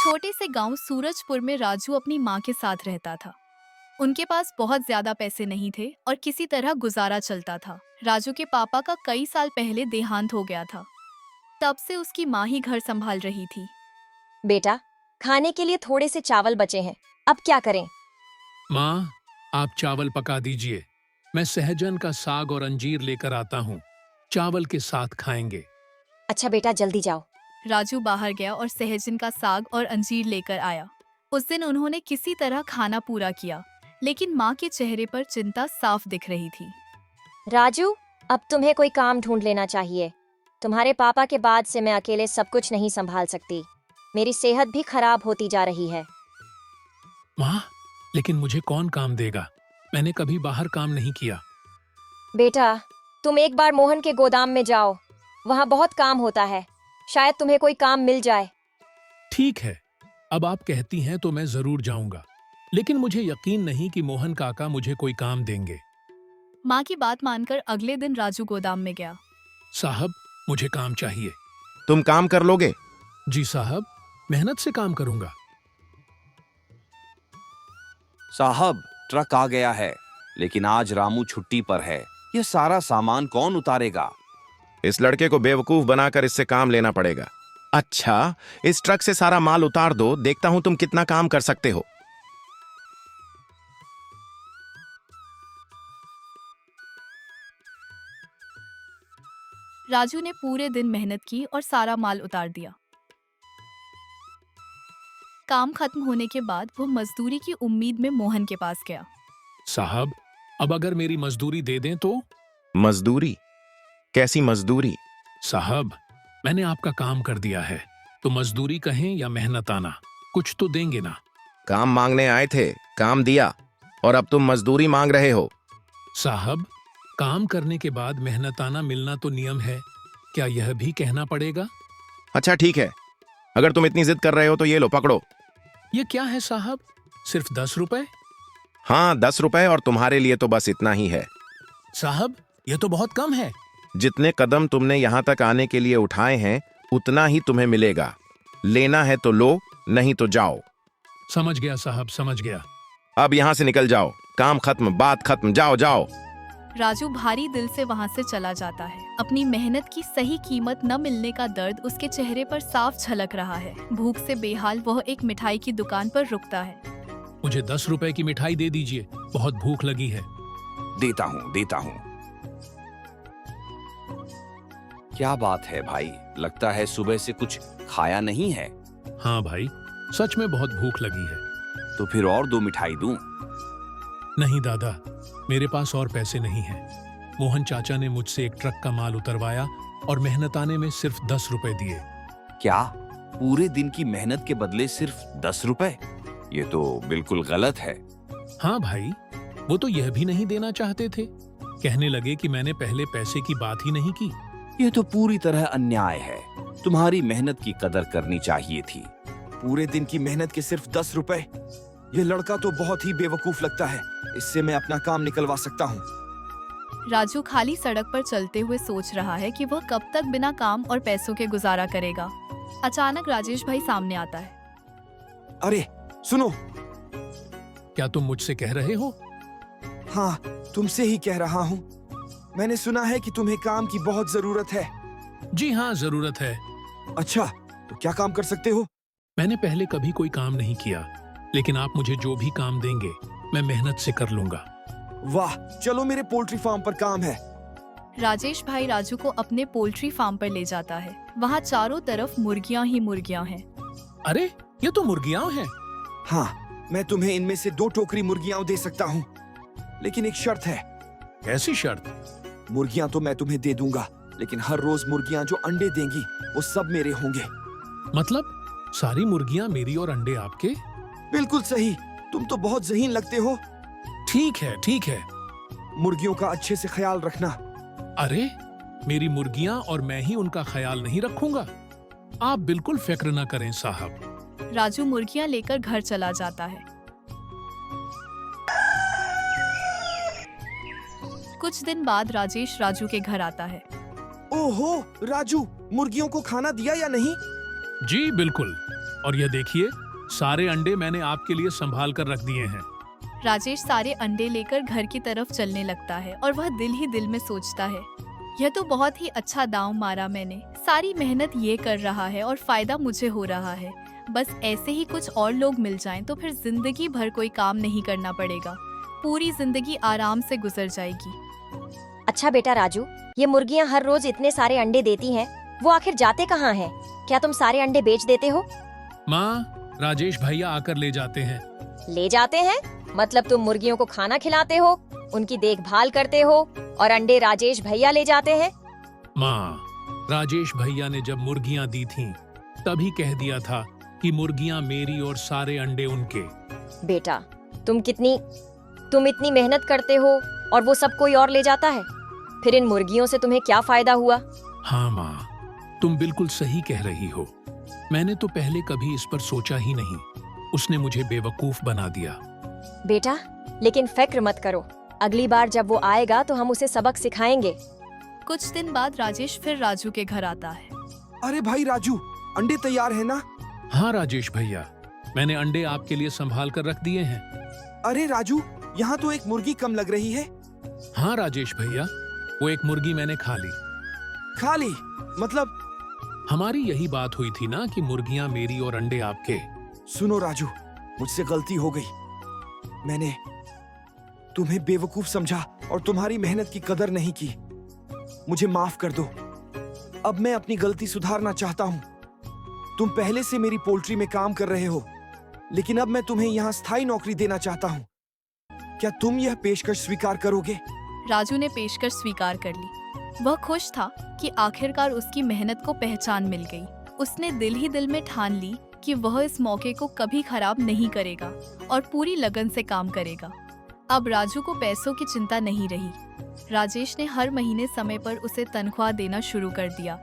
छोटे से गांव सूरजपुर में राजू अपनी माँ के साथ रहता था। उनके पास बहुत ज्यादा पैसे नहीं थे और किसी तरह गुजारा चलता था। राजू के पापा का कई साल पहले देहांत हो गया था। तब से उसकी माँ ही घर संभाल रही थी। बेटा, खाने के लिए थोड़े से चावल बचे हैं, अब क्या करें? माँ, आप चावल पका दीजिए। मैं सहजन का साग और अंजीर लेकर आता हूँ। चावल के साथ खाएंगे। अच्छा बेटा, जल्दी जाओ। राजू बाहर गया और सहजन का साग और अंजीर लेकर आया। उस दिन उन्होंने किसी तरह खाना पूरा किया, लेकिन माँ के चेहरे पर चिंता साफ दिख रही थी। राजू, अब तुम्हें कोई काम ढूंढ लेना चाहिए। तुम्हारे पापा के बाद से मैं अकेले सब कुछ नहीं संभाल सकती। मेरी सेहत भी खराब होती जा रही है। माँ, लेकिन मुझे कौन काम देगा? मैंने कभी बाहर काम नहीं किया। बेटा, तुम एक बार मोहन के गोदाम में जाओ, वहाँ बहुत काम होता है। शायद तुम्हें कोई काम मिल जाए। ठीक है, अब आप कहती हैं तो मैं जरूर जाऊंगा, लेकिन मुझे यकीन नहीं कि मोहन काका मुझे कोई काम देंगे। माँ की बात मानकर अगले दिन राजू गोदाम में गया। साहब, मुझे काम चाहिए। तुम काम कर लोगे? जी साहब, मेहनत से काम करूंगा। साहब, ट्रक आ गया है, लेकिन आज रामू छुट्टी पर है। यह सारा सामान कौन उतारेगा? इस लड़के को बेवकूफ बनाकर इससे काम लेना पड़ेगा। अच्छा, इस ट्रक से सारा माल उतार दो, देखता हूं तुम कितना काम कर सकते हो। राजू ने पूरे दिन मेहनत की और सारा माल उतार दिया। काम खत्म होने के बाद वो मजदूरी की उम्मीद में मोहन के पास गया। साहब, अब अगर मेरी मजदूरी दे दें तो? मजदूरी? कैसी मजदूरी? साहब, मैंने आपका काम कर दिया है, तो मजदूरी कहें या मेहनताना, कुछ तो देंगे ना। काम मांगने आए थे, काम दिया, और अब तुम मजदूरी मांग रहे हो। साहब, काम करने के बाद मेहनताना मिलना तो नियम है, क्या यह भी कहना पड़ेगा? अच्छा ठीक है, अगर तुम इतनी जिद कर रहे हो तो ये लो, पकड़ो। ये क्या है साहब, सिर्फ 10 रुपए? हाँ, 10 रुपए, और तुम्हारे लिए तो बस इतना ही है। साहब, यह तो बहुत कम है। जितने कदम तुमने यहां तक आने के लिए उठाए हैं, उतना ही तुम्हें मिलेगा। लेना है तो लो, नहीं तो जाओ। समझ गया साहब, समझ गया। अब यहां से निकल जाओ, काम खत्म, बात खत्म, जाओ जाओ। राजू भारी दिल से वहाँ से चला जाता है। अपनी मेहनत की सही कीमत न मिलने का दर्द उसके चेहरे पर साफ झलक रहा है। भूख से बेहाल वह एक मिठाई की दुकान पर रुकता है। मुझे 10 रुपए की मिठाई दे दीजिए, बहुत भूख लगी है। देता हूँ, देता हूँ। क्या बात है भाई, लगता है सुबह से कुछ खाया नहीं है। हाँ भाई, सच में बहुत भूख लगी है। तो फिर और 2 मिठाई दूं? नहीं दादा, मेरे पास और पैसे नहीं हैं। मोहन चाचा ने मुझसे एक ट्रक का माल उतरवाया और मेहनताने में सिर्फ 10 रुपए दिए। क्या पूरे दिन की मेहनत के बदले सिर्फ 10 रुपए? ये तो बिल्कुल गलत है। हाँ भाई, वो तो यह भी नहीं देना चाहते थे। कहने लगे कि मैंने पहले पैसे की बात ही नहीं की। ये तो पूरी तरह अन्याय है। तुम्हारी मेहनत की कदर करनी चाहिए थी। पूरे दिन की मेहनत के सिर्फ 10 रुपए? ये लड़का तो बहुत ही बेवकूफ लगता है। इससे मैं अपना काम निकलवा सकता हूँ। राजू खाली सड़क पर चलते हुए सोच रहा है कि वह कब तक बिना काम और पैसों के गुजारा करेगा। अचानक राजेश भाई सामने आता है। अरे सुनो। क्या तुम मुझसे कह रहे हो? हाँ, तुमसे ही कह रहा हूँ। मैंने सुना है कि तुम्हें काम की बहुत जरूरत है। जी हाँ, जरूरत है। अच्छा, तो क्या काम कर सकते हो? मैंने पहले कभी कोई काम नहीं किया, लेकिन आप मुझे जो भी काम देंगे मैं मेहनत से कर लूंगा। वाह, चलो मेरे पोल्ट्री फार्म पर काम है। राजेश भाई राजू को अपने पोल्ट्री फार्म पर ले जाता है। वहाँ चारों तरफ मुर्गियां ही मुर्गियां हैं। अरे, ये तो मुर्गियां हैं। हाँ, मैं तुम्हें इनमें से 2 टोकरी मुर्गियां दे सकता हूँ, लेकिन एक शर्त है। कैसी शर्त? मुर्गियां तो मैं तुम्हें दे दूंगा, लेकिन हर रोज मुर्गियां जो अंडे देंगी वो सब मेरे होंगे। मतलब सारी मुर्गियां मेरी और अंडे आपके? बिल्कुल सही, तुम तो बहुत ज़हीन लगते हो। ठीक है, ठीक है। मुर्गियों का अच्छे से ख्याल रखना। अरे, मेरी मुर्गियां और मैं ही उनका ख्याल नहीं रखूंगा। आप बिल्कुल फिक्र न करें साहब। राजू मुर्गियां लेकर घर चला जाता है। कुछ दिन बाद राजेश राजू के घर आता है। ओहो राजू, मुर्गियों को खाना दिया या नहीं? जी बिल्कुल। और यह देखिए, सारे अंडे मैंने आपके लिए संभाल कर रख दिए हैं। राजेश सारे अंडे लेकर घर की तरफ चलने लगता है और वह दिल ही दिल में सोचता है, यह तो बहुत ही अच्छा दांव मारा मैंने। सारी मेहनत ये कर रहा है और फायदा मुझे हो रहा है। बस ऐसे ही कुछ और लोग मिल जाएं तो फिर जिंदगी भर कोई काम नहीं करना पड़ेगा। पूरी जिंदगी आराम से गुजर जाएगी। अच्छा बेटा राजू, ये मुर्गियां हर रोज इतने सारे अंडे देती हैं, वो आखिर जाते कहाँ हैं? क्या तुम सारे अंडे बेच देते हो? माँ, राजेश भैया आकर ले जाते हैं। ले जाते हैं? मतलब तुम मुर्गियों को खाना खिलाते हो, उनकी देखभाल करते हो और अंडे राजेश भैया ले जाते हैं? माँ, राजेश भैया ने जब मुर्गियां दी थीं, तभी कह दिया था कि मुर्गियां मेरी और सारे अंडे उनके। बेटा, तुम इतनी मेहनत करते हो और वो सब कोई और ले जाता है, फिर इन मुर्गियों से तुम्हें क्या फायदा हुआ? हाँ माँ, तुम बिल्कुल सही कह रही हो। मैंने तो पहले कभी इस पर सोचा ही नहीं। उसने मुझे बेवकूफ बना दिया। बेटा, लेकिन फिक्र मत करो, अगली बार जब वो आएगा तो हम उसे सबक सिखाएंगे। कुछ दिन बाद राजेश फिर राजू के घर आता है। अरे भाई राजू, अंडे तैयार है ना? हाँ राजेश भैया, मैंने अंडे आपके लिए संभाल कर रख दिए हैं। अरे राजू, यहाँ तो एक मुर्गी कम लग रही है। हाँ राजेश भैया, वो एक मुर्गी मैंने खा ली। खा ली? मतलब? हमारी यही बात हुई थी ना कि मुर्गियां मेरी और अंडे आपके। सुनो राजू, मुझसे गलती हो गई। मैंने तुम्हें बेवकूफ समझा और तुम्हारी मेहनत की कदर नहीं की। मुझे माफ कर दो। अब मैं अपनी गलती सुधारना चाहता हूँ। तुम पहले से मेरी पोल्ट्री में काम कर रहे हो, लेकिन अब मैं तुम्हें यहाँ स्थायी नौकरी देना चाहता हूँ। क्या तुम यह पेशकश स्वीकार करोगे? राजू ने पेशकश स्वीकार कर ली। वह खुश था कि आखिरकार उसकी मेहनत को पहचान मिल गई। उसने दिल ही दिल में ठान ली कि वह इस मौके को कभी खराब नहीं करेगा और पूरी लगन से काम करेगा। अब राजू को पैसों की चिंता नहीं रही। राजेश ने हर महीने समय पर उसे तनख्वाह देना शुरू कर दिया।